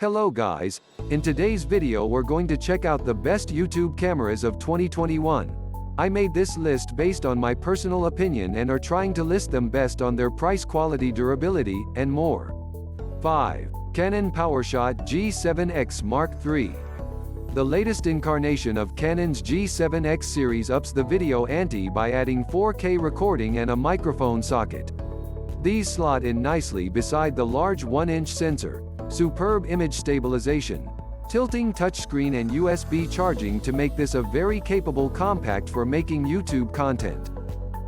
Hello guys, in today's video we're going to check out the best YouTube cameras of 2021. I made this list based on my personal opinion and are trying to list them best on their price, quality, durability, and more. 5. Canon PowerShot G7X Mark III. The latest incarnation of Canon's G7X series ups the video ante by adding 4K recording and a microphone socket. These slot in nicely beside the large 1-inch sensor, superb image stabilization, tilting touchscreen and USB charging to make this a very capable compact for making YouTube content.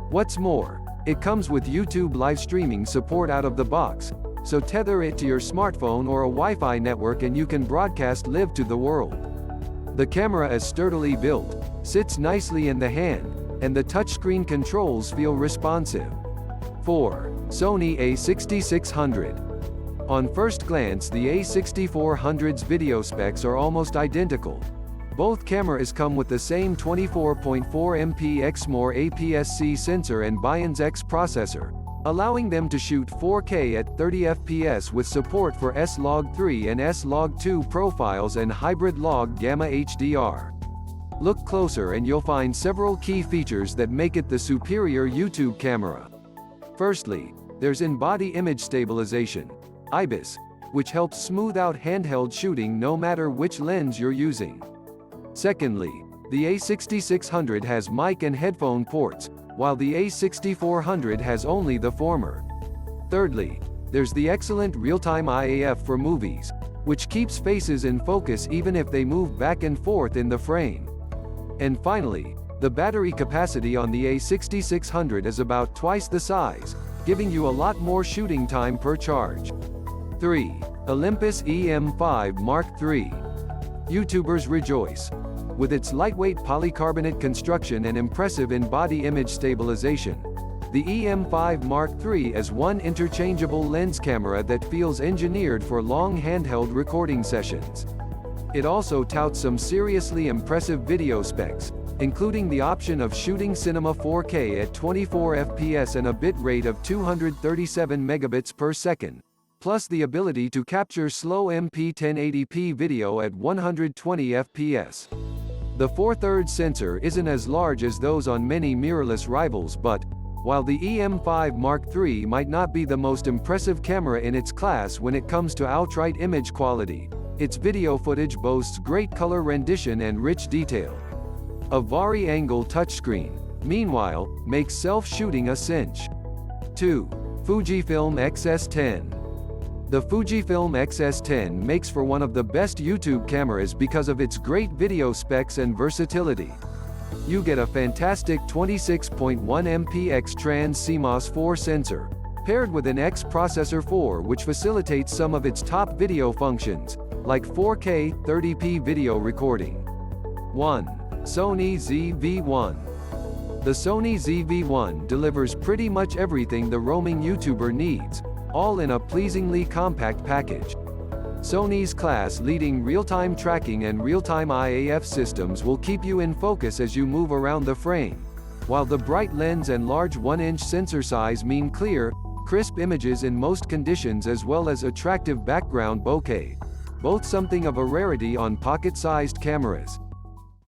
What's more, it comes with YouTube live streaming support out of the box, so tether it to your smartphone or a Wi-Fi network and you can broadcast live to the world. The camera is sturdily built, sits nicely in the hand, and the touchscreen controls feel responsive. 4. Sony A6600. On first glance, the A6400's video specs are almost identical. Both cameras come with the same 24.4 MP Exmor APS-C sensor and Bionic X processor, allowing them to shoot 4K at 30 FPS with support for S-Log3 and S-Log2 profiles and hybrid log gamma HDR. Look closer and you'll find several key features that make it the superior YouTube camera. Firstly, there's in-body image stabilization, IBIS, which helps smooth out handheld shooting no matter which lens you're using. Secondly, the A6600 has mic and headphone ports, while the A6400 has only the former. Thirdly, there's the excellent real-time IAF for movies, which keeps faces in focus even if they move back and forth in the frame. And finally, the battery capacity on the A6600 is about twice the size, giving you a lot more shooting time per charge. 3. Olympus Em5 Mark III. YouTubers rejoice. With its lightweight polycarbonate construction and impressive in-body image stabilization, the Em5 Mark III is one interchangeable lens camera that feels engineered for long handheld recording sessions. It also touts some seriously impressive video specs, including the option of shooting cinema 4K at 24 FPS and a bitrate of 237 megabits per second, plus the ability to capture slow MP 1080p video at 120 FPS. The 4/3 sensor isn't as large as those on many mirrorless rivals, but, while the Em5 Mark III might not be the most impressive camera in its class when it comes to outright image quality, its video footage boasts great color rendition and rich detail. A vari-angle touchscreen, meanwhile, makes self-shooting a cinch. 2. Fujifilm X-S10. The Fujifilm X-S10 makes for one of the best YouTube cameras because of its great video specs and versatility. You get a fantastic 26.1 MP X-Trans CMOS 4 sensor, paired with an X processor 4 which facilitates some of its top video functions, like 4K 30p video recording. 1. Sony ZV-1. The Sony ZV-1 delivers pretty much everything the roaming YouTuber needs, all in a pleasingly compact package. Sony's class-leading real-time tracking and real-time IAF systems will keep you in focus as you move around the frame, while the bright lens and large 1-inch sensor size mean clear, crisp images in most conditions as well as attractive background bokeh, both something of a rarity on pocket-sized cameras.